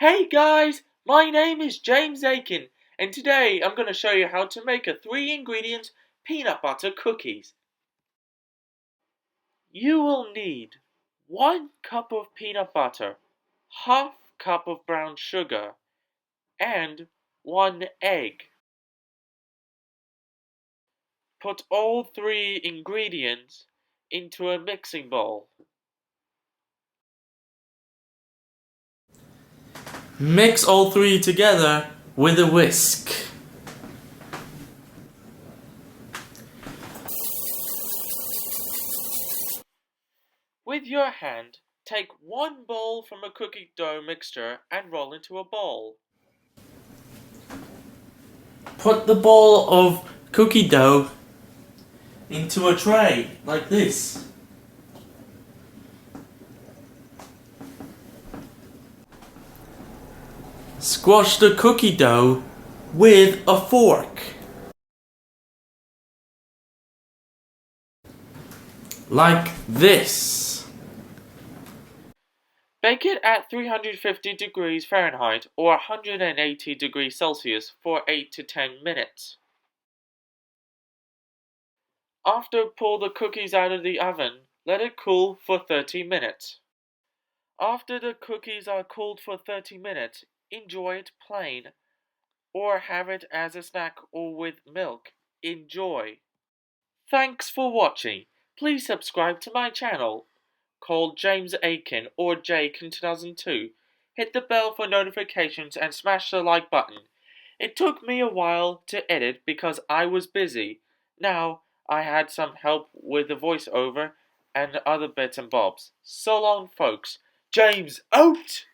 Hey guys, my name is James Aiken, and today I'm going to show you how to make a 3-ingredient peanut butter cookies. You will need 1 cup of peanut butter, half cup of brown sugar, and 1 egg. Put all 3 ingredients into a mixing bowl. Mix all 3 together with a whisk. With your hand, take 1 bowl from a cookie dough mixture and roll into a bowl. Put the bowl of cookie dough into a tray, like this. Squash the cookie dough with a fork. Like this. Bake it at 350 degrees Fahrenheit or 180 degrees Celsius for 8 to 10 minutes. After pull the cookies out of the oven, let it cool for 30 minutes. After the cookies are cooled for 30 minutes, enjoy it plain or have it as a snack or with milk. Enjoy! Thanks for watching. Please subscribe to my channel called James Aiken or Jake2002. Hit the bell for notifications and smash the like button. It took me a while to edit because I was busy. Now I had some help with the voiceover and other bits and bobs. So long, folks. James out!